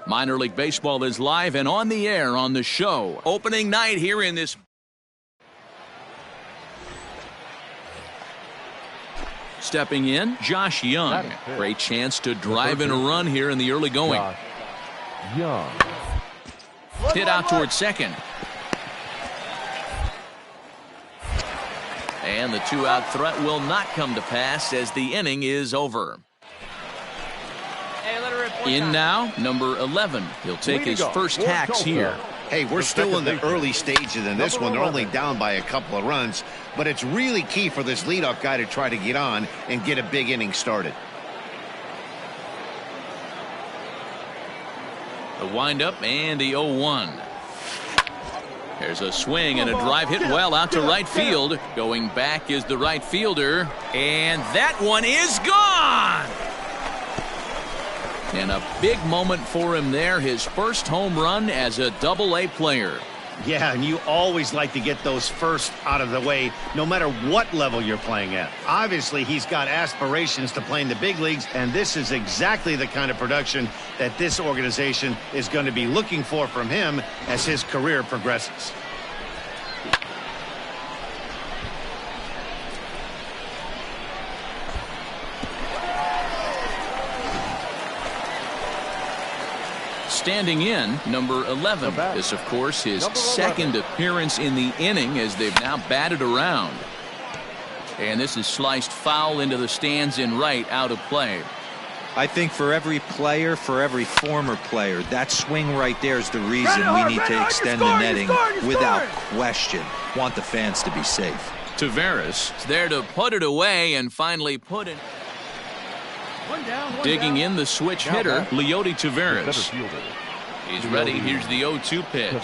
Minor League Baseball is live and on the air on the show. Opening night here in this. Stepping in, Josh Young. Great chance to drive in a run here in the early going. Young. Hit out towards second. And the two-out threat will not come to pass as the inning is over. In now, number 11. He'll take his first hacks here. Hey, we're still in the early stages in this one. They're only down by a couple of runs, but it's really key for this leadoff guy to try to get on and get a big inning started. The windup and the 0-1. There's a swing and a drive hit well out to right field. Going back is the right fielder, and that one is gone. And a big moment for him there, his first home run as a Double-A player. Yeah, and you always like to get those first out of the way, no matter what level you're playing at. Obviously, he's got aspirations to play in the big leagues, and this is exactly the kind of production that this organization is going to be looking for from him as his career progresses. Standing in, number 11. This, of course, his second appearance in the inning as they've now batted around. And this is sliced foul into the stands in right, out of play. I think for every player, for every former player, that swing right there is the reason we need to extend the netting without question. Want the fans to be safe. Taveras is there to put it away and finally put it. Digging in the switch hitter, Leody Taveras. He's ready. Here's the 0-2 pitch.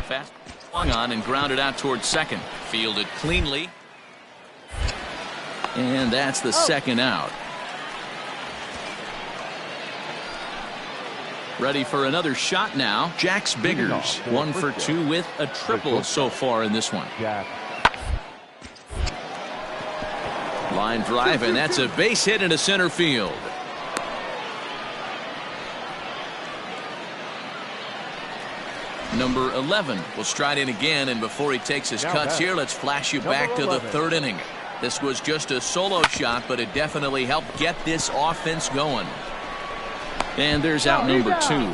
Fast swung on and grounded out towards second. Fielded cleanly. And that's the second out. Ready for another shot now. Jax Biggers, 1 for 2 with a triple so far in this one. Line drive, and that's a base hit into center field. Number 11 will stride in again, and before he takes his cuts here, let's flash you back to the third inning. This was just a solo shot, but it definitely helped get this offense going. And there's out number 2.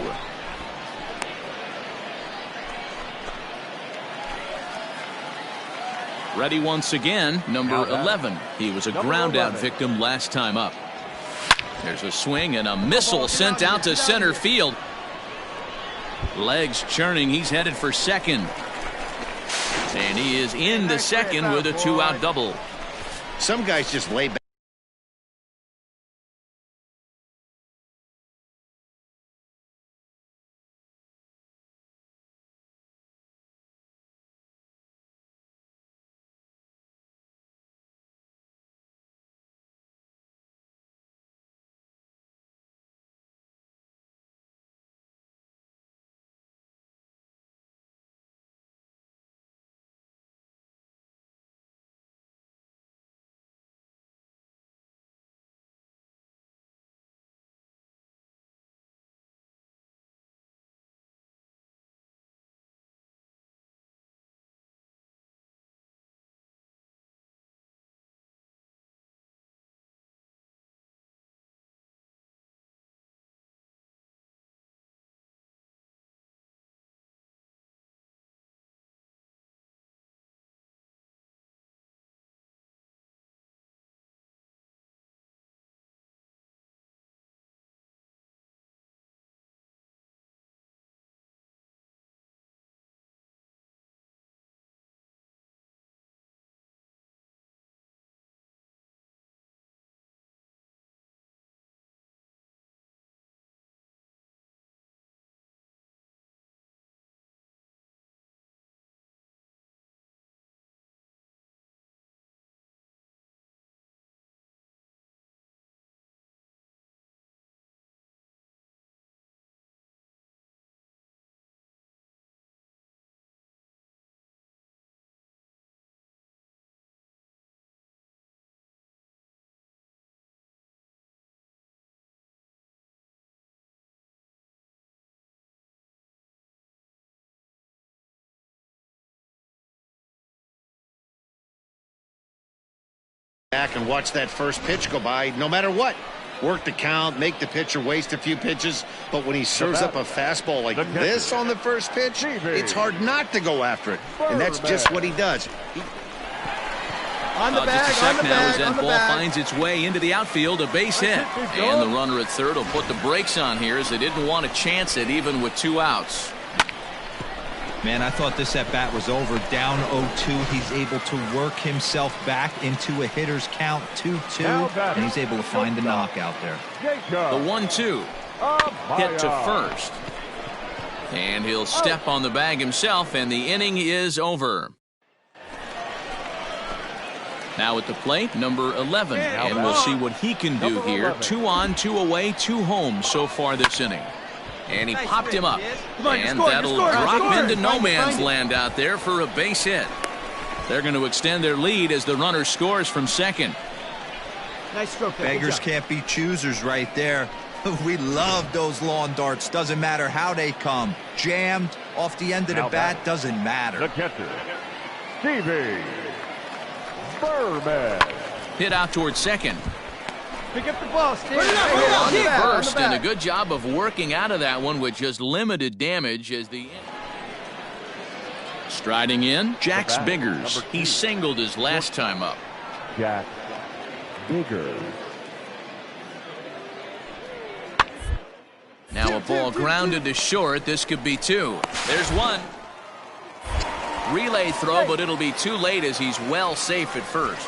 Ready once again, number 11. He was a ground-out victim last time up. There's a swing and a missile sent out to center field. Legs churning. He's headed for second. And he is into second with a 2-out double. Some guys just lay back. back and watch that first pitch go by no matter what. Work the count, make the pitcher waste a few pitches, but when he serves up a fastball like this on the first pitch, it's hard not to go after it, and that's just what he does. On the bag, just a sec now as that ball finds its way into the outfield, a base hit. And the runner at third will put the brakes on here as they didn't want to chance it even with 2 outs. Man, I thought this at-bat was over. Down 0-2. He's able to work himself back into a hitter's count 2-2, and he's able to find the knockout there. The 1-2. Hit to first. And he'll step on the bag himself, and the inning is over. Now at the plate, number 11. And we'll see what he can do here. 2 on, 2 away, 2 home so far this inning. And he popped him up. And that'll drop into no man's land out there for a base hit. They're going to extend their lead as the runner scores from second. Nice stroke. Beggars can't be choosers right there. We love those lawn darts. Doesn't matter how they come. Jammed off the end of the bat, doesn't matter. The catcher, Stevie Berman. Hit out towards second. Pick up the ball, Steve. On to first, and a good job of working out of that one with just limited damage as the striding in, Jax Biggers. He singled his last time up. Jax Biggers. Now a ball grounded to short. This could be 2. There's 1. Relay throw, but it'll be too late as he's well safe at first.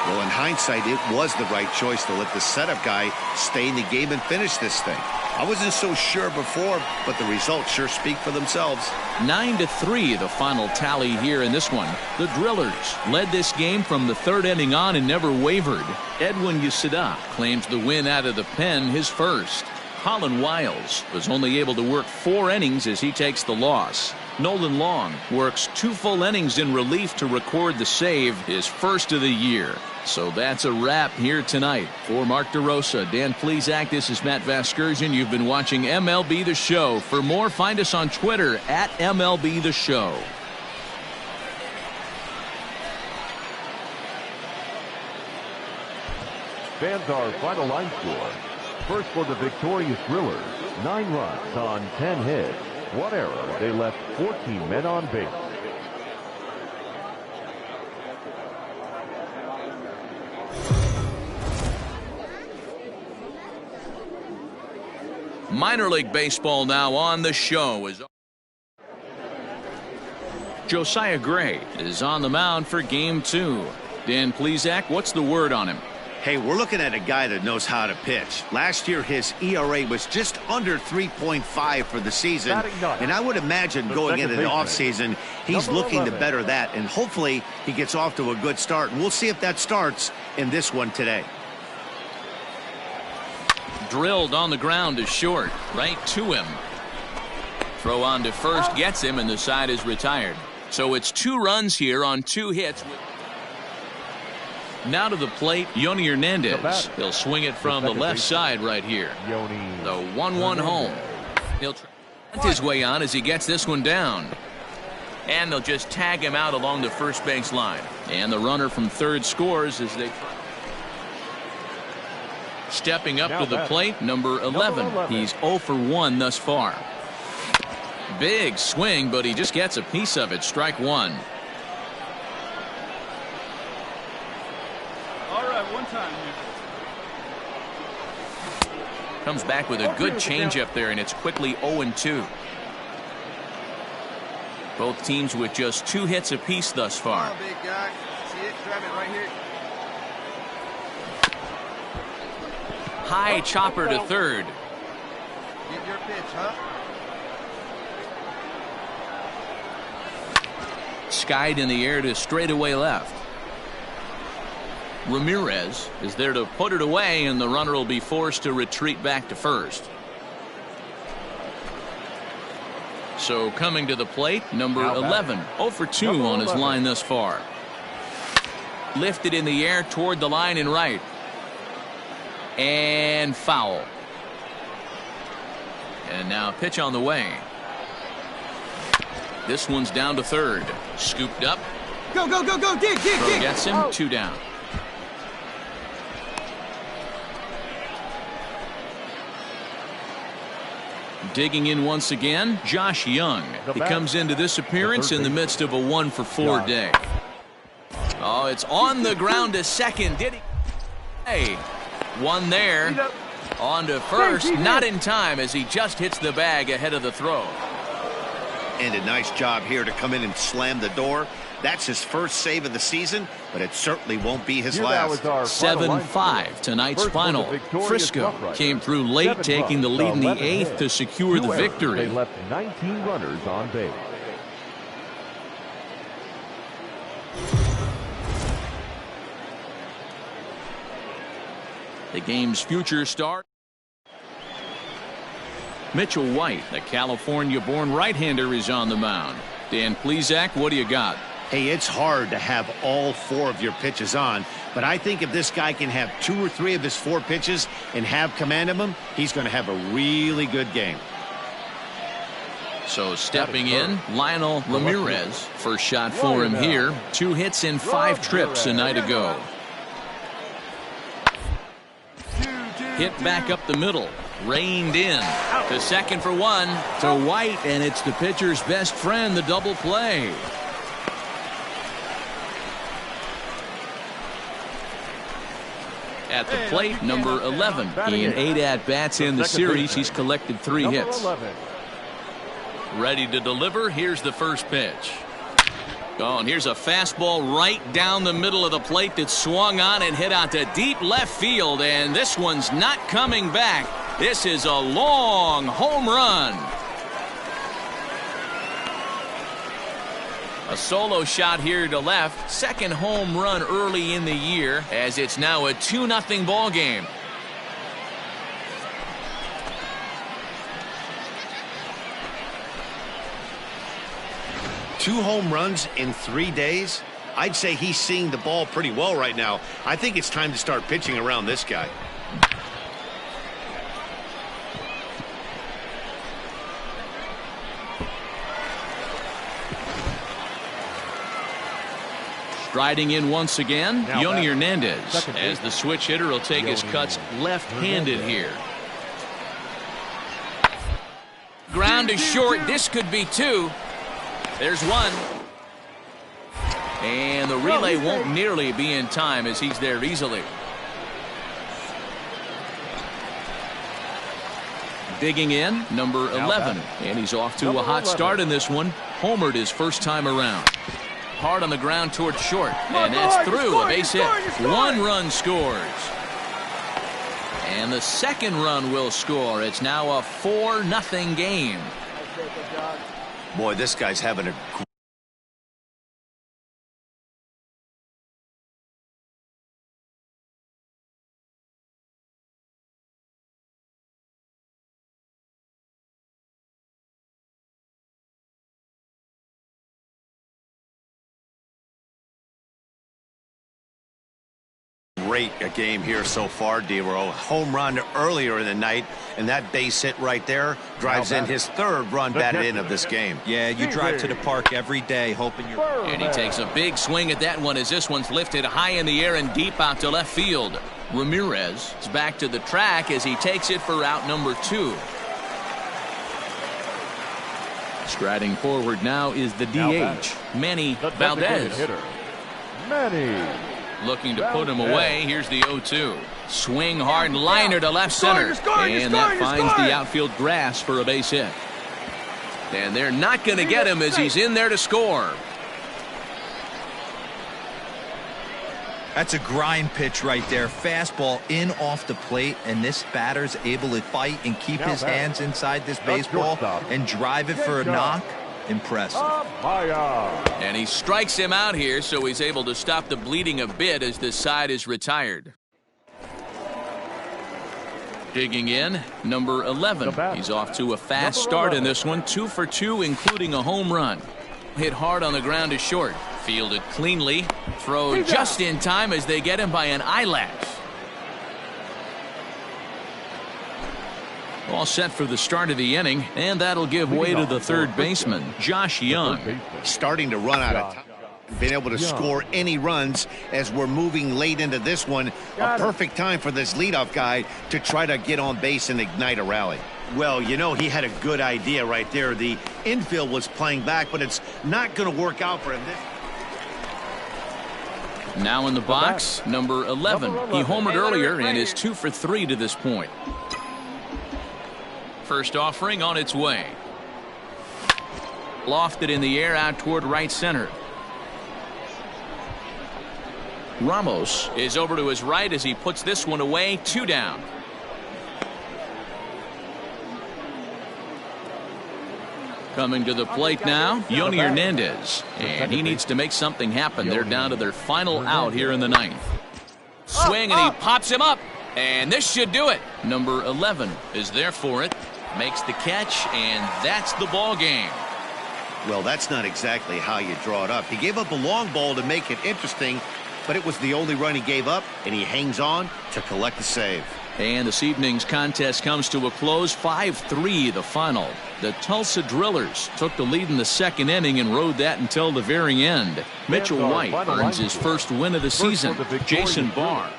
Well, in hindsight, it was the right choice to let the setup guy stay in the game and finish this thing. I wasn't so sure before, but the results sure speak for themselves. 9-3 the final tally here in this one. The Drillers led this game from the 3rd inning on and never wavered. Edwin Yesida claims the win out of the pen, his first. Colin Wiles was only able to work 4 innings as he takes the loss. Nolan Long works 2 full innings in relief to record the save, his first of the year. So that's a wrap here tonight. For Mark DeRosa, Dan Plesac, this is Matt Vasgersian. You've been watching MLB The Show. For more, find us on Twitter at MLB The Show. Fans, our final line score. First for the victorious Drillers, 9 runs on 10 hits. 1 error. They left 14 men on base. Minor League Baseball now on the show. Josiah Gray is on the mound for Game 2. Dan Plesac, what's the word on him? Hey, we're looking at a guy that knows how to pitch. Last year, his ERA was just under 3.5 for the season. And I would imagine going into the offseason, he's looking to better that. And hopefully, he gets off to a good start. And we'll see if that starts in this one today. Drilled on the ground to short, right to him. Throw on to first gets him, and the side is retired. So it's 2 runs here on 2 hits. Now to the plate, Yoni Hernandez. He'll swing it from the left side right here. The 1-1 home. He'll try his way on as he gets this one down. And they'll just tag him out along the first base line. And the runner from third scores as they try. Stepping up to the plate, number 11. He's 0 for 1 thus far. Big swing, but he just gets a piece of it. Strike 1. All right, 1 time. Comes back with a good changeup there, and it's quickly 0-2. Both teams with just 2 hits apiece thus far. Big guy. See it? Grab it right here. High chopper to third. Get your pitch, huh? Skied in the air to straightaway left. Ramirez is there to put it away, and the runner will be forced to retreat back to first. So coming to the plate, number 11. 0 for 2 on his line thus far. Lifted in the air toward the line and right. And foul. And now pitch on the way. This one's down to third. Scooped up. Go, go, go, go. Dig, dig, Throw dig. gets him, 2 down. Digging in once again, Josh Young. He comes into this appearance in the midst of a 1-for-4 day. Oh, it's on the ground to second. Did he? Hey, one there. On to first, not in time as he just hits the bag ahead of the throw. And a nice job here to come in and slam the door. That's his first save of the season, but it certainly won't be his last. 7-5, tonight's final. Frisco came through late, taking the lead in the 8th to secure the victory. They left 19 runners on base. The game's future star, Mitchell White, the California-born right-hander, is on the mound. Dan Plesac, what do you got? Hey, it's hard to have all 4 of your pitches on, but I think if this guy can have 2 or 3 of his 4 pitches and have command of them, he's going to have a really good game. So stepping in, Lionel Ramirez. First shot for him here. 2 hits in 5 trips a night ago. Hit back up the middle. Reined in. To second for 1. To White, and it's the pitcher's best friend, the double play. At the plate, number 11. In 8 at-bats in the series, he's collected 3 hits. Ready to deliver. Here's the first pitch. Oh, and here's a fastball right down the middle of the plate that swung on and hit out to deep left field, and this one's not coming back. This is a long home run. A solo shot here to left. Second home run early in the year, as it's now a 2-0 ball game. Two home runs in 3 days? I'd say he's seeing the ball pretty well right now. I think it's time to start pitching around this guy. Striding in once again, Yoni Hernandez, as the switch hitter will take his cuts left-handed here. Ground is short. This could be 2. There's 1. And the relay won't nearly be in time as he's there easily. Digging in, number 11. And he's off to a hot start in this one. Homered his first time around. Hard on the ground towards short. And that's through. A base hit. 1 run scores. And the second run will score. It's now a 4-0 game. Boy, this guy's having a great game here so far, D-Row. Home run earlier in the night, and that base hit right there drives in his 3rd run batted in of this game. Yeah, you drive to the park every day hoping you're... And he takes a big swing at that one as this one's lifted high in the air and deep out to left field. Ramirez is back to the track as he takes it for out number 2. Striding forward now is the DH, Manny Valdez. Manny. Looking to put him away. Here's the 0-2. Swing hard, liner to left center. And that finds the outfield grass for a base hit. And they're not going to get him as he's in there to score. That's a grind pitch right there. Fastball in off the plate, and this batter's able to fight and keep his hands inside this baseball and drive it for a knock. Impressive. And he strikes him out here, so he's able to stop the bleeding a bit as this side is retired. Digging in, number 11. He's off to a fast start in this one. 2 for 2, including a home run. Hit hard on the ground to short. Fielded cleanly. Throw just in time as they get him by an eyelash. All set for the start of the inning, and that'll give way to the third baseman, Josh Young. Starting to run out of time. Been able to score any runs as we're moving late into this one. A perfect time for this leadoff guy to try to get on base and ignite a rally. Well, you know, he had a good idea right there. The infield was playing back, but it's not going to work out for him. Now in the box, number 11. He homered earlier and is 2 for 3 to this point. First offering on its way. Lofted in the air out toward right center. Ramos is over to his right as he puts this one away. 2 down. Coming to the plate now, Yoni Hernandez. And he needs to make something happen. They're down to their final out here in the 9th. Swing, and he pops him up. And this should do it. Number 11 is there for it. Makes the catch, and that's the ball game. Well, that's not exactly how you draw it up. He gave up a long ball to make it interesting, but it was the only run he gave up, and he hangs on to collect the save. And this evening's contest comes to a close. 5-3 the final. The Tulsa Drillers took the lead in the second inning and rode that until the very end. Mitchell White earns his first win of the season. Jason Barr.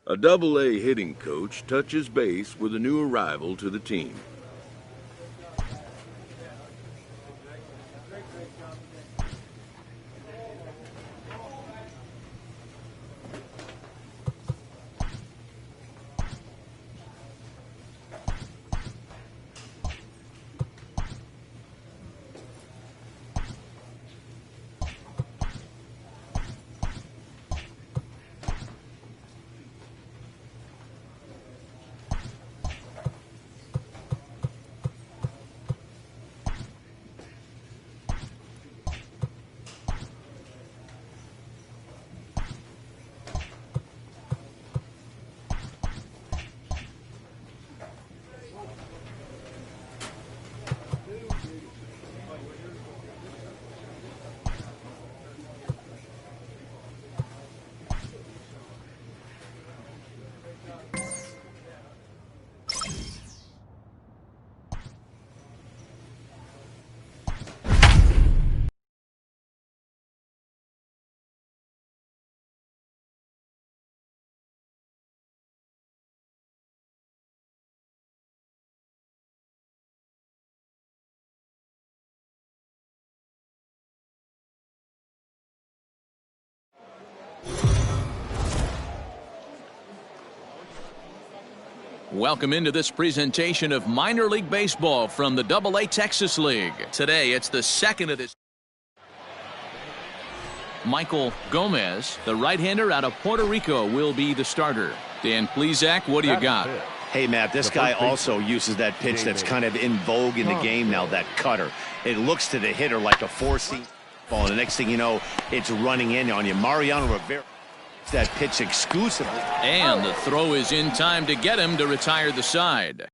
A Double-A hitting coach touches base with a new arrival to the team. Welcome into this presentation of minor league baseball from the Double-A Texas League. Today it's the second of this. Michael Gomez, the right-hander out of Puerto Rico, will be the starter. Dan Plesac, what do you got? Hey, Matt, this guy also uses that pitch that's kind of in vogue in the game now, that cutter. It looks to the hitter like a four-seam ball, and the next thing you know, it's running in on you. Mariano Rivera, that pitch exclusively. And the throw is in time to get him to retire the side.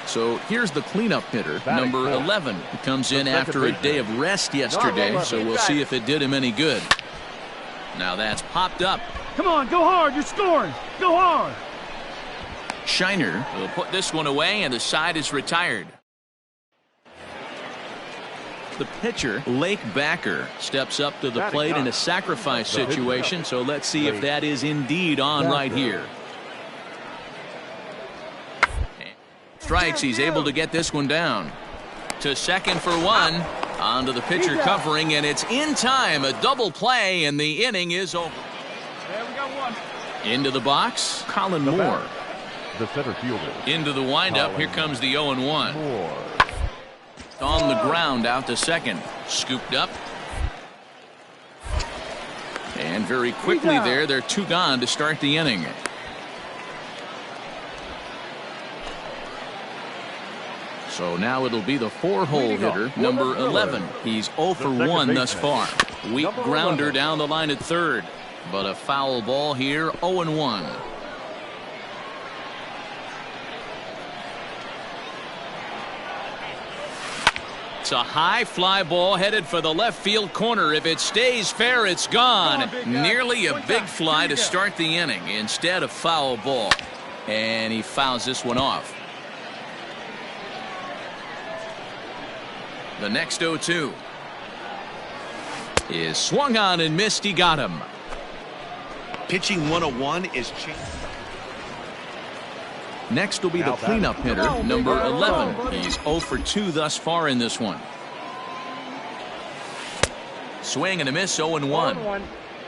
So here's the cleanup hitter, number 11. He comes in after a day of rest yesterday, so we'll see if it did him any good. Now that's popped up. Come on, go hard. You're scoring. Go hard. Shiner will put this one away, and the side is retired. The pitcher, Lake Backer, steps up to the plate in a sacrifice situation, so let's see if that is indeed on right here. Strikes, he's able to get this one down. To second for one. On to the pitcher covering, and it's in time. A double play, and the inning is over. There we got one. Into the box, Colin Moore. The center fielder. Into the windup, here comes the 0-1. On the ground, out to second. Scooped up. And very quickly there, they're two gone to start the inning. So now it'll be the 4-hole hitter, number 11. He's 0 for 1 thus far. Weak grounder down the line at third, but a foul ball here, 0-1. It's a high fly ball headed for the left field corner. If it stays fair, it's gone. Nearly a big fly to start the inning. Instead, a foul ball. And he fouls this one off. The next 0-2 is swung on and missed. He got him. Pitching 101 is changing. Next will be the cleanup hitter, number 11. He's 0 for 2 thus far in this one. Swing and a miss, 0-1.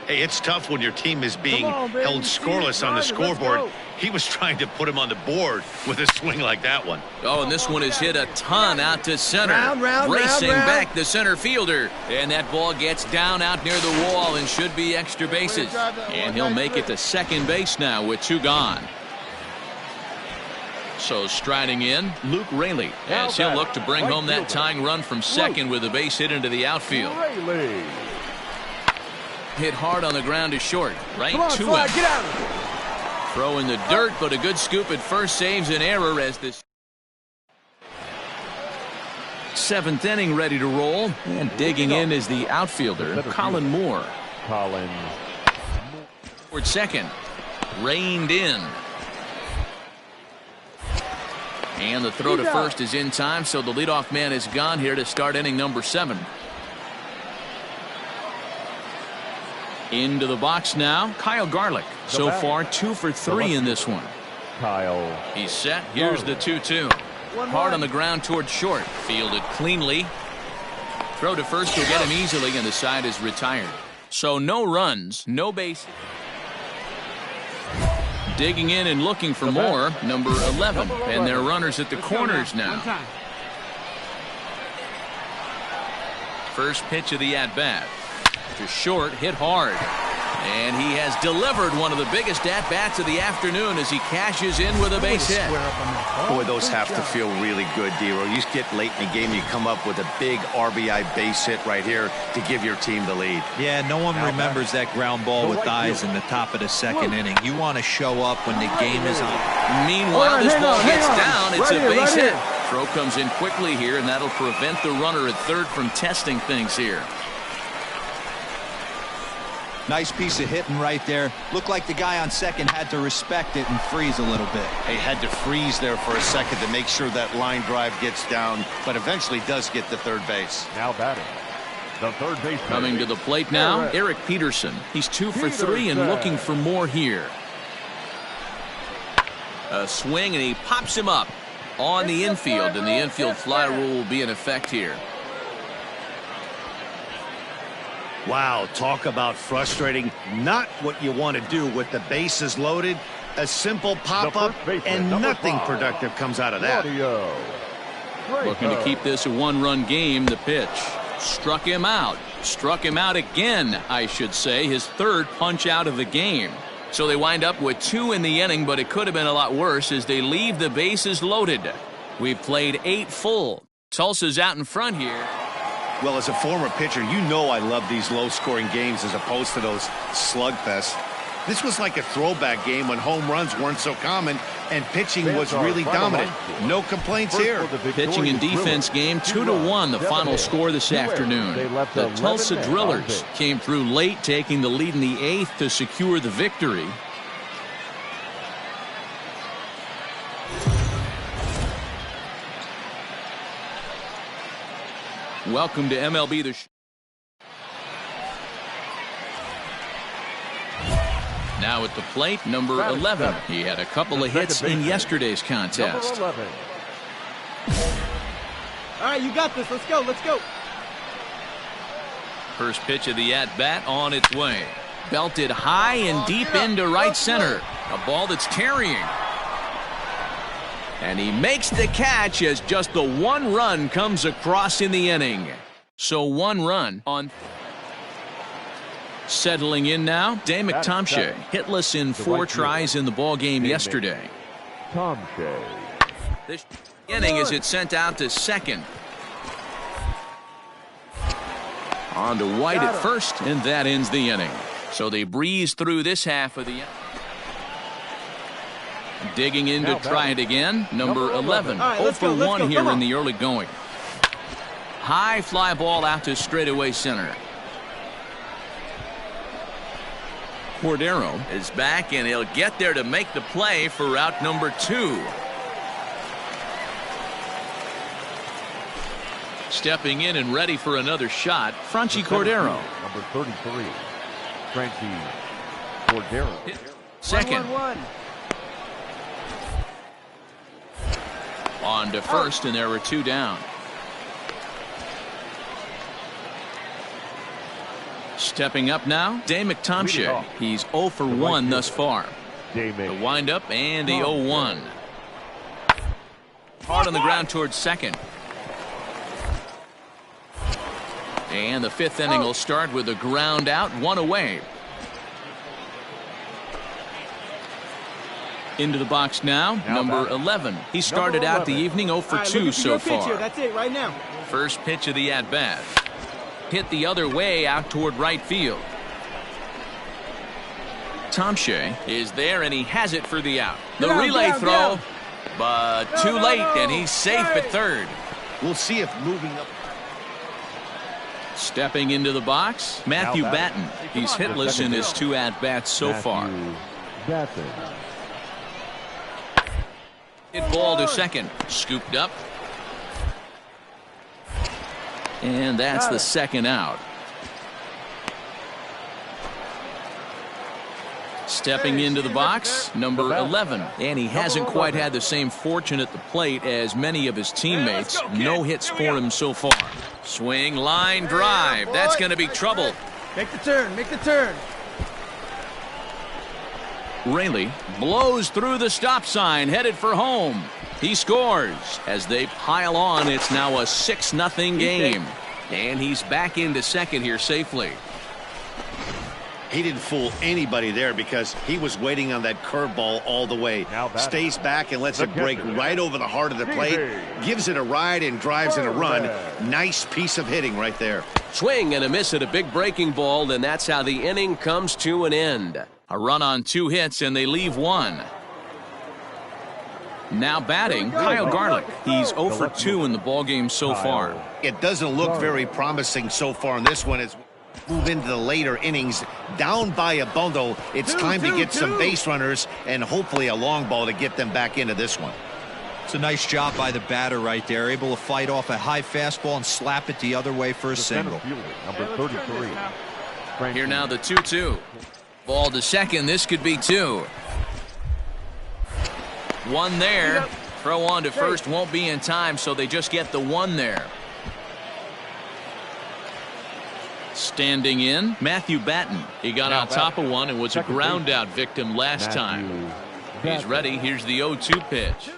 Hey, it's tough when your team is being held scoreless on the scoreboard. He was trying to put him on the board with a swing like that one. Oh, and this one is hit a ton out to center. Racing back the center fielder. And that ball gets down out near the wall and should be extra bases. And he'll make it to second base now with 2 gone. So striding in, Luke Raley, as he'll look to bring home that tying run from second with a base hit into the outfield. Hit hard on the ground to short, right to him. Get out. Throw in the dirt, but a good scoop at first saves an error as this 7th inning ready to roll. And digging in is the outfielder, Colin Moore. Toward second, reined in. And the throw to first is in time, so the leadoff man is gone here to start inning number 7. Into the box now, Kyle Garlick. So far, 2 for 3 in this one. He's set. Here's the 2-2. Hard on the ground toward short. Fielded cleanly. Throw to first will get him easily, and the side is retired. So no runs, no bases. Digging in and looking for more, number 11. And they're runners at the corners now. First pitch of the at-bat. To short, hit hard. And he has delivered one of the biggest at-bats of the afternoon as he cashes in with a base hit. Boy, those have to feel really good, Dero. You get late in the game, you come up with a big RBI base hit right here to give your team the lead. Yeah, no one remembers that ground ball with eyes in the top of the second inning. You want to show up when the game is on. Meanwhile, this ball gets down. It's a base hit. Throw comes in quickly here, and that'll prevent the runner at third from testing things here. Nice piece of hitting right there. Looked like the guy on second had to respect it and freeze a little bit. He had to freeze there for a second to make sure that line drive gets down, but eventually does get to third base. Now batting, the third base. Coming to the plate now, Eric Peterson. He's 2 for 3 and looking for more here. A swing, and he pops him up on the infield, and the infield fly rule will be in effect here. Wow, talk about frustrating. Not what you want to do with the bases loaded. A simple pop-up, and nothing productive comes out of that. Looking to keep this a 1-run game. The pitch struck him out. Struck him out again, I should say. His 3rd punch out of the game. So they wind up with 2 in the inning, but it could have been a lot worse as they leave the bases loaded. We've played 8 full. Tulsa's out in front here. Well, as a former pitcher, you know I love these low-scoring games as opposed to those slugfests. This was like a throwback game when home runs weren't so common and pitching was really dominant. No complaints here. Pitching and defense game 2-1, the final score this afternoon. The Tulsa Drillers came through late, taking the lead in the 8th to secure the victory. Welcome to MLB The Show. Now at the plate, number 11. He had a couple of hits in yesterday's contest. All right, you got this. Let's go. Let's go. First pitch of the at-bat on its way. Belted high and deep into right center. A ball that's carrying. And he makes the catch as just the 1 run comes across in the inning. So 1 run on. Settling in now, Dave McTomshay, hitless in 4 tries in the ball game yesterday. Tomshay. Inning as it's sent out to second. On to White at first, and that ends the inning. So they breeze through this half of the inning. Digging in to try it again, number 11. Right, 0 for 1 here Come on. in the early going. High fly ball out to straightaway center. Cordero is back, and he'll get there to make the play for out number 2. Stepping in and ready for another shot, Franchi Cordero. Number 33, Franchi Cordero. Second. 1-1-1. On to first, and there were 2 down. Stepping up now, Day McTomshay. He's 0 for 1 thus far. The windup and the 0-1. Hard on the ground towards second. And the 5th inning will start with a ground out, 1 away. Into the box now, number 11. He started out the evening 0 for 2 so far. That's it right now. First pitch of the at-bat. Hit the other way out toward right field. Tomshay is there, and he has it for the out. The relay throw, but too late, and he's safe at third. We'll see if moving up. Stepping into the box, Matthew Batten. He's hitless in his 2 at-bats so far. Hit ball to second. Scooped up. And that's the second out. Stepping into the box, number 11. And he hasn't quite had the same fortune at the plate as many of his teammates. No hits for him so far. Swing, line, drive. That's going to be trouble. Make the turn. Make the turn. Rayleigh blows through the stop sign, headed for home. He scores. As they pile on, it's now a 6-0 game. And he's back into second here safely. He didn't fool anybody there because he was waiting on that curveball all the way. Stays back and lets it break right over the heart of the plate. Gives it a ride and drives in a run. Nice piece of hitting right there. Swing and a miss at a big breaking ball, and that's how the inning comes to an end. A run on 2 hits, and they leave 1. Now batting, Kyle Garlick. He's 0 for 2 in the ballgame so far. It doesn't look very promising so far in this one as we move into the later innings. Down by a bundle, it's time to get some base runners and hopefully a long ball to get them back into this one. It's a nice job by the batter right there. Able to fight off a high fastball and slap it the other way for a single. Number 33. Here now the 2-2. Ball to second. This could be 2. 1 there. Throw on to first won't be in time, so they just get the 1 there. Standing in, Matthew Batten. He got on top of one and was a ground out victim last time. He's ready. Here's the 0-2 pitch.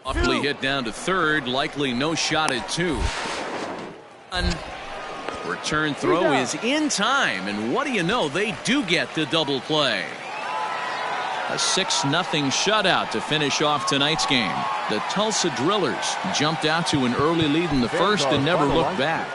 Awfully hit down to third. Likely no shot at 2. Return throw is in time, and what do you know? They do get the double play. A 6-0 shutout to finish off tonight's game. The Tulsa Drillers jumped out to an early lead in the first and never looked back.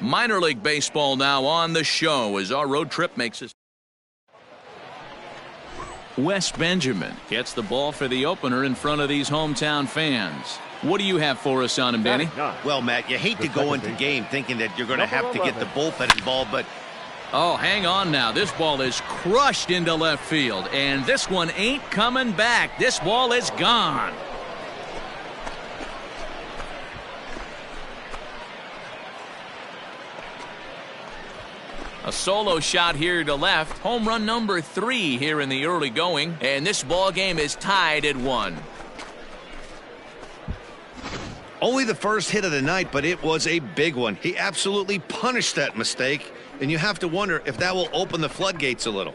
Minor League Baseball now on the show as our road trip makes us. Wes Benjamin gets the ball for the opener in front of these hometown fans. What do you have for us on him, Danny? Well, Matt, you hate to go into game thinking that you're going to have to get the bullpen involved, but oh, hang on now. This ball is crushed into left field, and this one ain't coming back. This ball is gone. A solo shot here to left. Home run number 3 here in the early going, and this ball game is tied at 1. only the first hit of the night, but it was a big one. He absolutely punished that mistake, and you have to wonder if that will open the floodgates a little.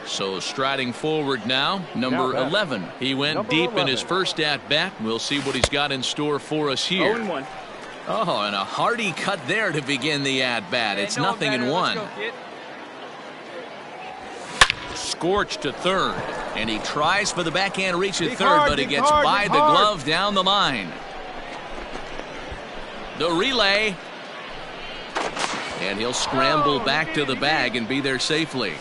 So striding forward now, number 11. He went deep in his first at-bat. We'll see what he's got in store for us here. 0-1. Oh, and a hearty cut there to begin the at-bat. It's nothing in one. Scorched to third, and he tries for the backhand reach at third, but he gets by the glove down the line. The relay, and he'll scramble back to the bag and be there safely.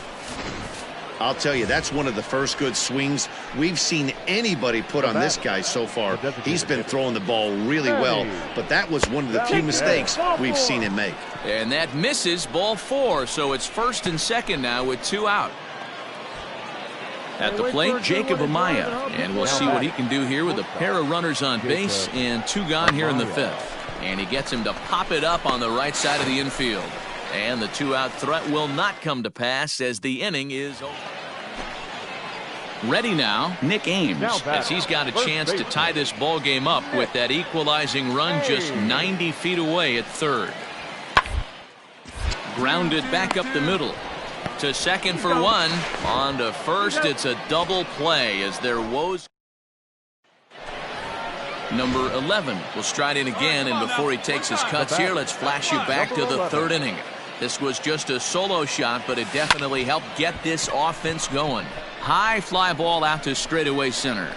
I'll tell you, that's one of the first good swings we've seen anybody put on this guy so far. He's been throwing the ball really well, but that was one of the few mistakes we've seen him make. And that misses, ball 4, so it's first and second now with 2 out. At the plate, Jacob Amaya, and we'll see what he can do here with a pair of runners on base and 2 gone here in the 5th. And he gets him to pop it up on the right side of the infield. And the 2-out threat will not come to pass as the inning is over. Ready now, Nick Ames, as he's got a chance to tie this ball game up with that equalizing run just 90 feet away at third. Grounded back up the middle. To second for 1. On to first, it's a double play as their woes. Number 11 will stride in again, and before he takes his cuts here, let's flash you back to the 3rd inning. This was just a solo shot, but it definitely helped get this offense going. High fly ball out to straightaway center.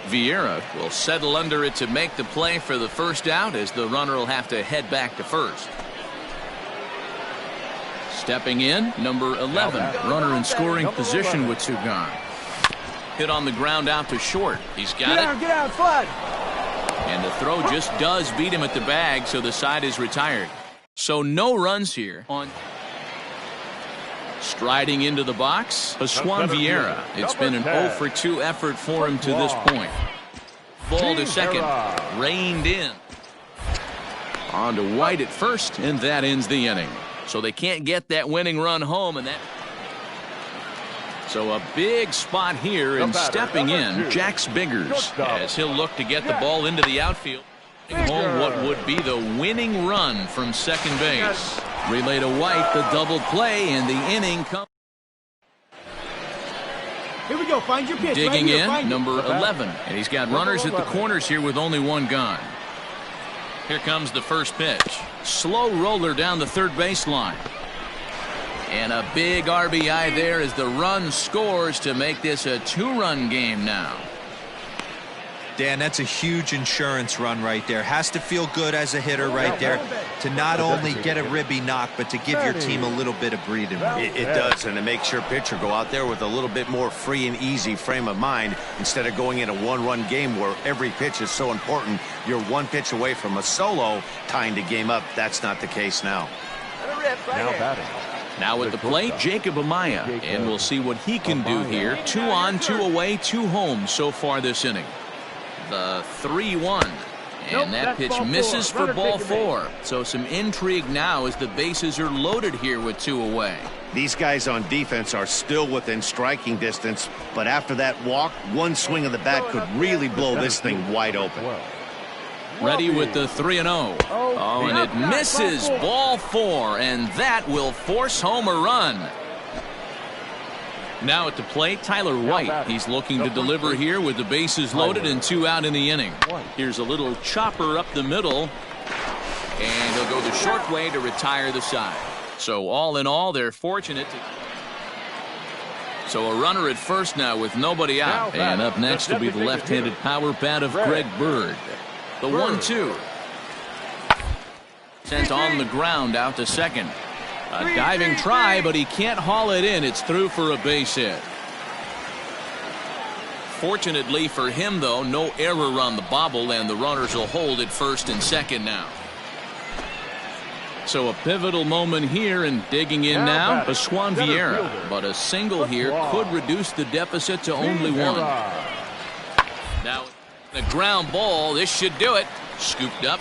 Vieira will settle under it to make the play for the first out, as the runner will have to head back to first. Stepping in, number 11, runner in scoring position with 2 gone. Hit on the ground out to short. He's got it. Get out, Flood. And the throw just does beat him at the bag, so the side is retired. So no runs here on. Striding into the box, Pascual Vieira. It's been an 0-for-2 effort for him to this point. Ball to second. Reined in. On to White at first, and that ends the inning. So they can't get that winning run home, and that. So a big spot here, and stepping in, Jax Biggers, as he'll look to get the ball into the outfield. Home what would be the winning run from second base. Relay to White, the double play, and the inning comes. Here we go. Find your pitch. Digging in, number 11. And he's got runners at the corners here with only 1 gone. Here comes the first pitch. Slow roller down the third baseline. And a big RBI there as the run scores to make this a 2-run game now. Dan, that's a huge insurance run right there. Has to feel good as a hitter right there to not only get a ribby knock, but to give your team a little bit of breathing room. It does, and it makes your pitcher go out there with a little bit more free and easy frame of mind instead of going in a 1-run game where every pitch is so important. You're 1 pitch away from a solo tying the game up. That's not the case now. Now batting. Now at the plate, Jacob Amaya, and we'll see what he can do here. 2 on, 2 away, 2 home so far this inning. The 3-1, and that pitch misses for ball 4. So some intrigue now as the bases are loaded here with 2 away. These guys on defense are still within striking distance, but after that walk, 1 swing of the bat could really blow this thing wide open. Ready with the 3-0. Oh, and it misses, ball 4, and that will force home a run. Now at the plate, Tyler White. He's looking to deliver here with the bases loaded and 2 out in the inning. Here's a little chopper up the middle, and he'll go the short way to retire the side. So all in all, they're fortunate to. So a runner at first now with nobody out. And up next will be the left-handed power bat of Greg Bird. The 1-2. Sent on the ground out to second. A diving try, but he can't haul it in. It's through for a base hit. Fortunately for him, though, no error on the bobble, and the runners will hold at first and second now. So a pivotal moment here, and digging in now, a Swan Vieira. But a single here could reduce the deficit to only one. Now, the ground ball, this should do it. Scooped up.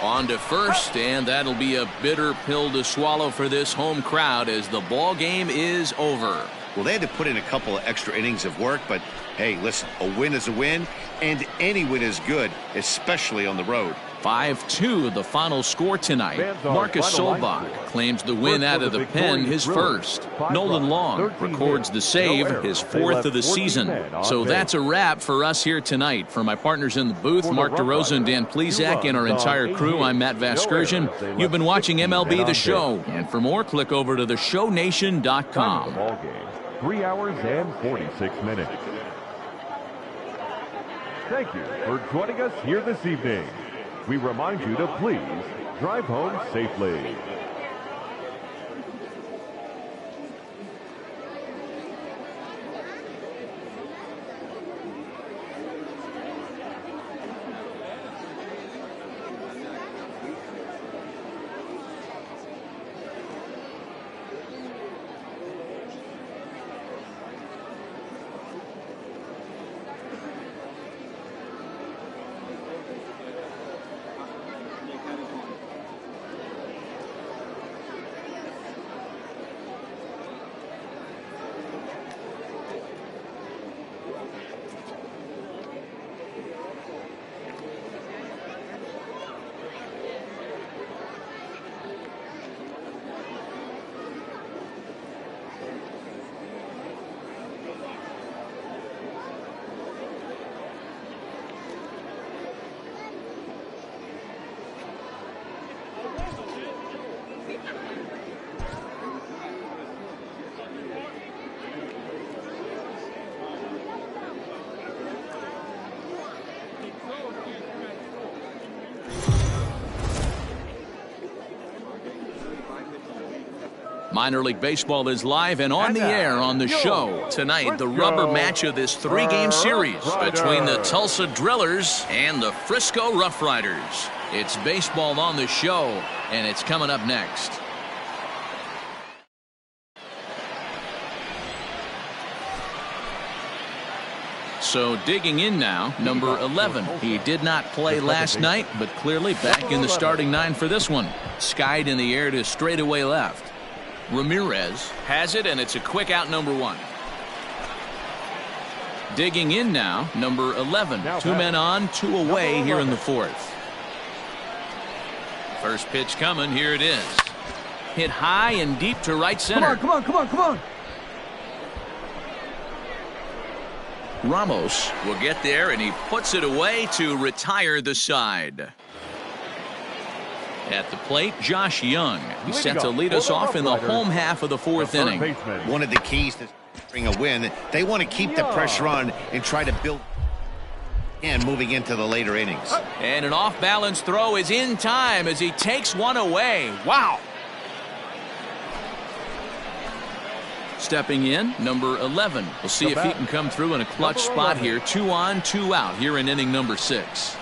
On to first, and that'll be a bitter pill to swallow for this home crowd as the ball game is over. Well, they had to put in a couple of extra innings of work, but hey, listen, a win is a win, and any win is good, especially on the road. 5-2 the final score tonight. Marcus Solbach claims the win out of the pen, his first. Nolan Long records the save, his fourth of the season. So that's a wrap for us here tonight. For my partners in the booth, Mark DeRosa and Dan Plezak, and our entire crew, I'm Matt Vasgersian. You've been watching MLB The Show. And for more, click over to theshownation.com. 3 hours and 46 minutes. Thank you for joining us here this evening. We remind you to please drive home safely. Minor League Baseball is live and on the air on the show. Tonight, the rubber match of this three-game series between the Tulsa Drillers and the Frisco Rough Riders. It's baseball on the show, and it's coming up next. So digging in now, number 11. He did not play last night, but clearly back in the starting nine for this one. Skied in the air to straightaway left. Ramirez has it, and it's a quick out, number 1. Digging in now, number 11. 2 men on, 2 away here in the 4th. First pitch coming, here it is. Hit high and deep to right center. Come on. Ramos will get there, and he puts it away to retire the side. At the plate, Josh Young. He's set to lead us off in the home half of the 4th inning. One of the keys to bring a win, they want to keep the pressure on and try to build and moving into the later innings. And an off-balance throw is in time as he takes one away. Wow. Stepping in, number 11. We'll see if he can come through in a clutch spot here. 2 on, 2 out here in inning number 6.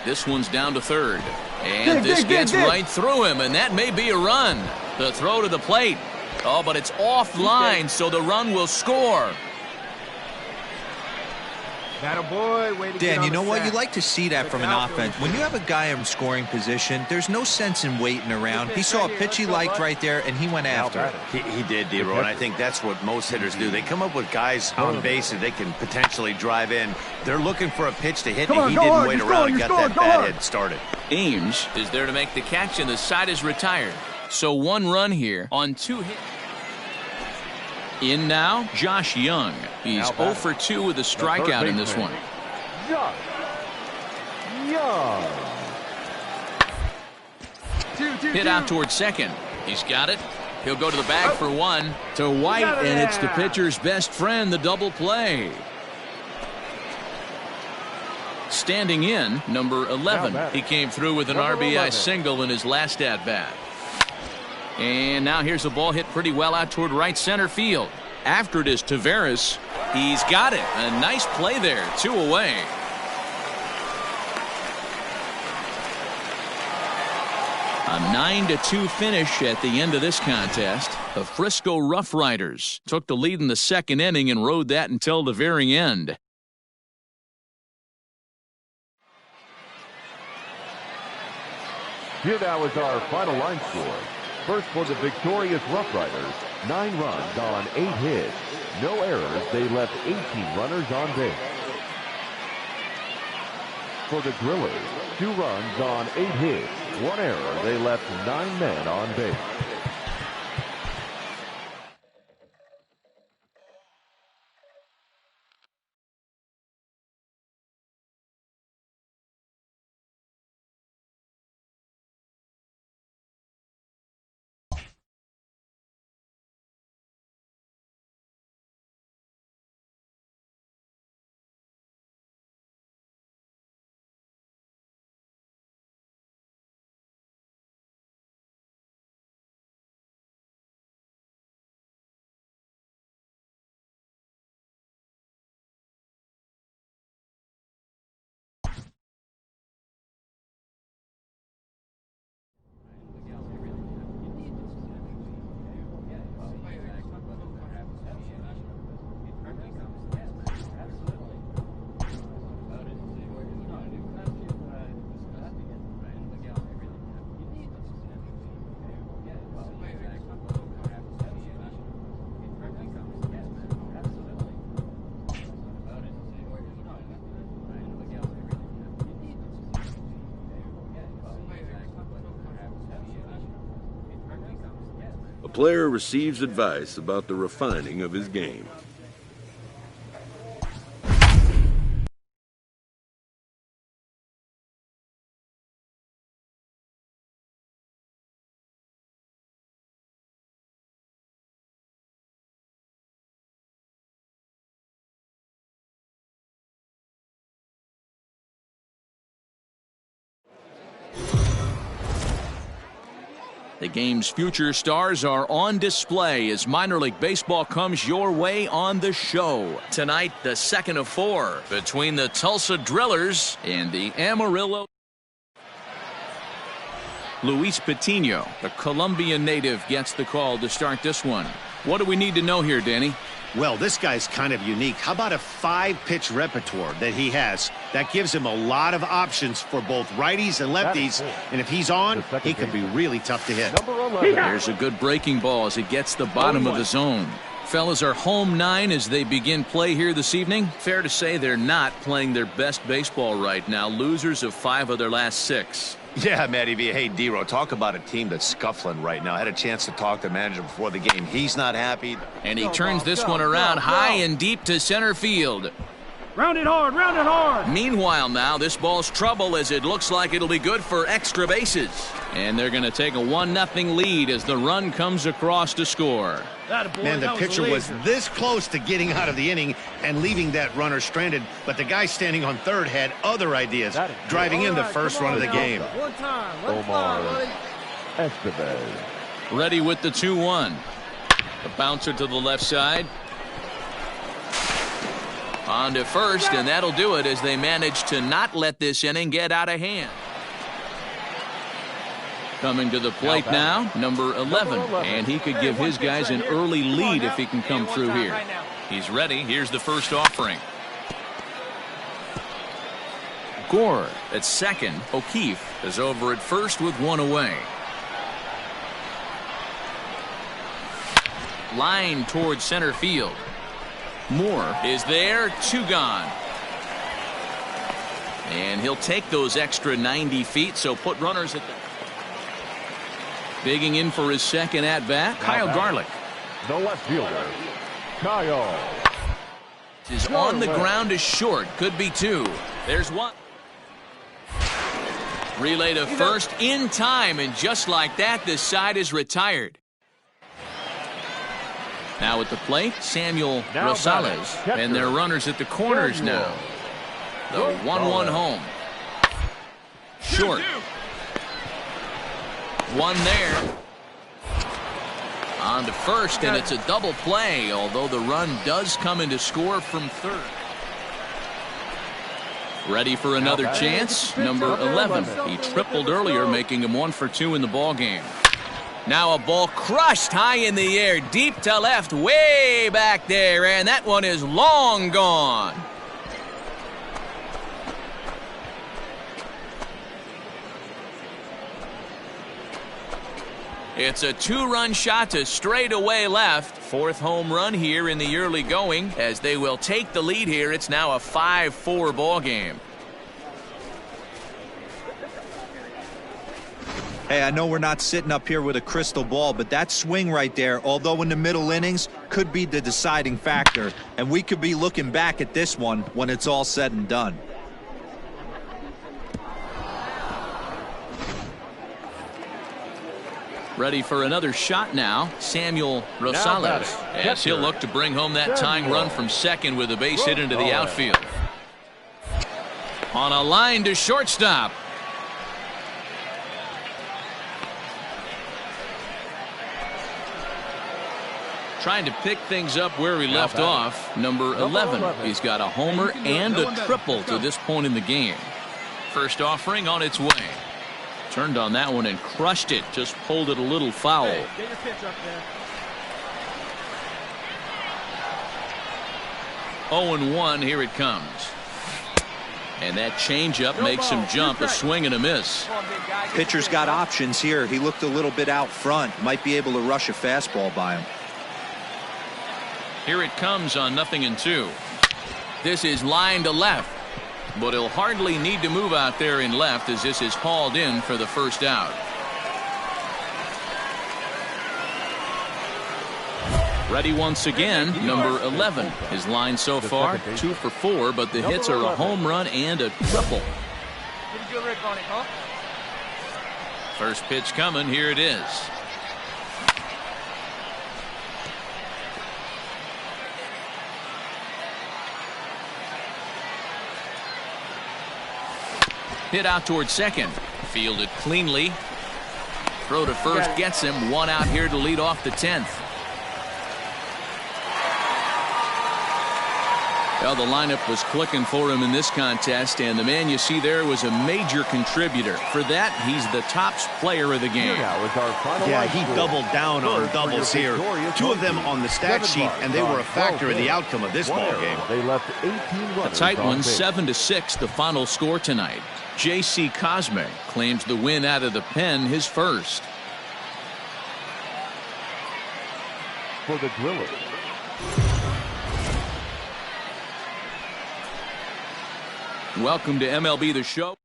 This one's down to third. And this gets right through him, and that may be a run. The throw to the plate. Oh, but it's offline, so the run will score. Dan, you know what? You like to see that from an offense. When you have a guy in scoring position, there's no sense in waiting around. He saw a pitch he liked right there, and he went after it. He did, D-Roy, and I think that's what most hitters do. They come up with guys on base that they can potentially drive in. They're looking for a pitch to hit, and he didn't wait around and got that bat hit started. Ames is there to make the catch, and the side is retired. So 1 run here on 2 hits. In now, Josh Young. He's 0 for 2 with a strikeout in this one. Josh Young. Hit out towards second. He's got it. He'll go to the bag for one to White, and it's the pitcher's best friend, the double play. Standing in, number 11. He came through with an RBI single in his last at-bat. And now here's a ball hit pretty well out toward right center field. After it is Taveras. He's got it. A nice play there. 2 away. A 9-2 finish at the end of this contest. The Frisco Rough Riders took the lead in the second inning and rode that until the very end. Here now is our final line score. First for the victorious Rough Riders, 9 runs on 8 hits. No errors, they left 18 runners on base. For the Drillers, 2 runs on 8 hits. 1 error, they left 9 men on base. A player receives advice about the refining of his game. The game's future stars are on display as minor league baseball comes your way on the show. Tonight, the second of 4 between the Tulsa Drillers and the Amarillo. Luis Patino, the Colombian native, gets the call to start this one. What do we need to know here, Danny? Well, this guy's kind of unique. How about a 5-pitch repertoire that he has? That gives him a lot of options for both righties and lefties. And if he's on, he can be really tough to hit. There's a good breaking ball as it gets the bottom of the zone. Fellas are home 9 as they begin play here this evening. Fair to say they're not playing their best baseball right now. Losers of 5 of their last 6. Yeah, Matty V. Hey, D-Row, talk about a team that's scuffling right now. I had a chance to talk to the manager before the game. He's not happy. And he turns this one around high and deep to center field. Round it hard, round it hard. Meanwhile now, this ball's trouble as it looks like it'll be good for extra bases. And they're going to take a 1-0 lead as the run comes across to score. Man, the pitcher was this close to getting out of the inning and leaving that runner stranded, but the guy standing on third had other ideas, driving in the first run of the game. Omar Estevez. Ready with the 2-1. The bouncer to the left side. On to first, and that'll do it as they manage to not let this inning get out of hand. Coming to the plate now, number 11, and he could give his guys an early lead if he can come through here. He's ready. Here's the first offering. Gore at second. O'Keefe is over at first with 1 away. Line towards center field. Moore is there, 2 gone. And he'll take those extra 90 feet, so put runners at the... Digging in for his second at-bat, Kyle Garlick. The left fielder, Kyle. Is on the ground is short, could be 2. There's 1. Relay to first in time, and just like that, this side is retired. Now at the plate, Samuel Rosales. And their runners at the corners now. The 1-1 home. Short. One there. On to first, and it's a double play, although the run does come in to score from third. Ready for another chance? Number 11. He tripled earlier, making him 1 for 2 in the ball game. Now a ball crushed high in the air, deep to left, way back there, and that one is long gone. It's a 2-run shot to straightaway left. 4th home run here in the early going, as they will take the lead here. It's now a 5-4 ball game. Hey, I know we're not sitting up here with a crystal ball, but that swing right there, although in the middle innings, could be the deciding factor. And we could be looking back at this one when it's all said and done. Ready for another shot now, Samuel Rosales, as he'll look to bring home that tying run from second with a base hit into the outfield. On a line to shortstop. Trying to pick things up where we left off. Number 11. He's got a homer and a triple to this point in the game. First offering on its way. Turned on that one and crushed it. Just pulled it a little foul. Hey, get your pitch up there. 0-1. Here it comes. And that changeup makes him jump. A swing and a miss. Pitcher's got options here. He looked a little bit out front. Might be able to rush a fastball by him. Here it comes on 0-2. This is line to left, but he'll hardly need to move out there in left, as this is hauled in for the first out. Ready once again, number 11. His line so far 2 for 4, but the hits are a home run and a triple. First pitch coming. Here it is. Hit out towards second. Fielded cleanly. Throw to first gets him. 1 out here to lead off the 10th. Well, the lineup was clicking for him in this contest, and the man you see there was a major contributor. For that, he's the top player of the game. Yeah, he doubled down on doubles here. 2 of them on the stat sheet, and they were a factor in the outcome of this ball game. They left 18 runners. A tight one, on base. 7-6, the final score tonight. J.C. Cosme claims the win out of the pen, his first. For the Drillers. Welcome to MLB The Show.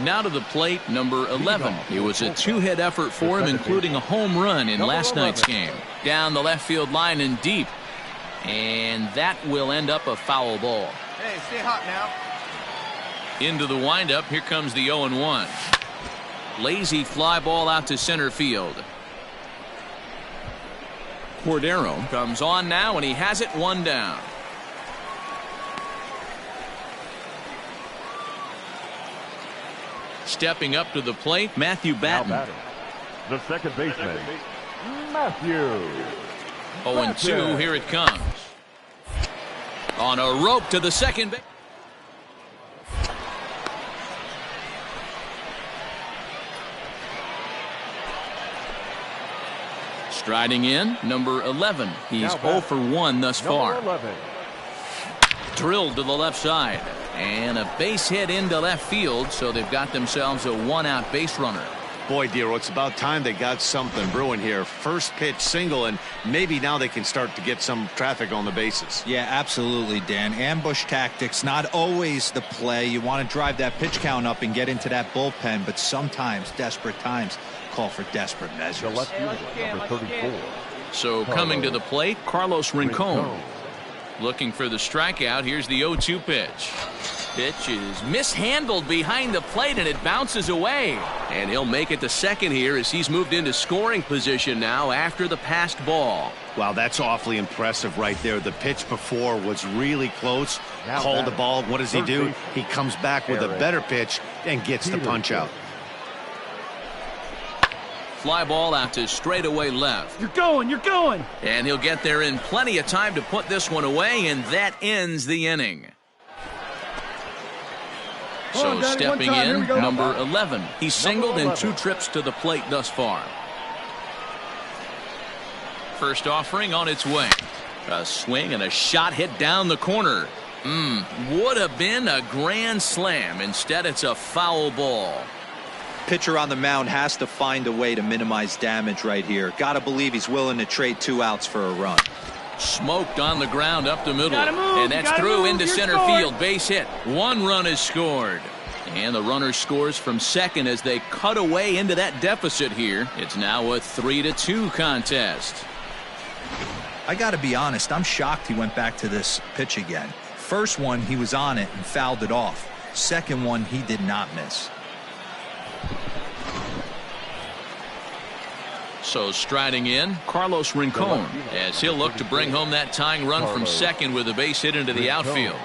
Now to the plate, number 11. It was a 2-hit effort for him, including a home run in last night's game. Down the left field line and deep. And that will end up a foul ball. Hey, stay hot now. Into the windup. Here comes the 0-1. Lazy fly ball out to center field. Cordero comes on now, and he has it 1 down. Stepping up to the plate, Matthew Batten. The second baseman, Matthew. 0-2, here it comes. On a rope to the second base. Striding in, number 11. He's 0 for 1 thus far. Drilled to the left side. And a base hit into left field, so they've got themselves a 1-out base runner. Boy, Dero, it's about time they got something brewing here. First pitch single, and maybe now they can start to get some traffic on the bases. Yeah, absolutely, Dan. Ambush tactics, not always the play. You want to drive that pitch count up and get into that bullpen, but sometimes desperate times call for desperate measures. The left fielder, number 34. So coming to the plate, Carlos Rincon. Looking for the strikeout. Here's the 0-2 pitch. Pitch is mishandled behind the plate, and it bounces away. And he'll make it to second here as he's moved into scoring position now after the passed ball. Wow, that's awfully impressive right there. The pitch before was really close. Called the ball. What does he do? He comes back with a better pitch and gets the punch out. Fly ball out to straightaway left. You're going, you're going. And he'll get there in plenty of time to put this one away, and that ends the inning. So stepping in, number 11. He's singled in 2 trips to the plate thus far. First offering on its way. A swing and a shot hit down the corner. Would have been a grand slam. Instead, it's a foul ball. Pitcher on the mound has to find a way to minimize damage right here. Gotta believe he's willing to trade 2 outs for a run. Smoked on the ground up the middle. Move, and that's through into center field. Base hit. 1 run is scored. And the runner scores from second as they cut away into that deficit here. It's now a 3-2 contest. I gotta be honest, I'm shocked he went back to this pitch again. First one, he was on it and fouled it off. Second one, he did not miss. So striding in, Carlos Rincon, as he'll look to bring home that tying run from second with a base hit into the outfield.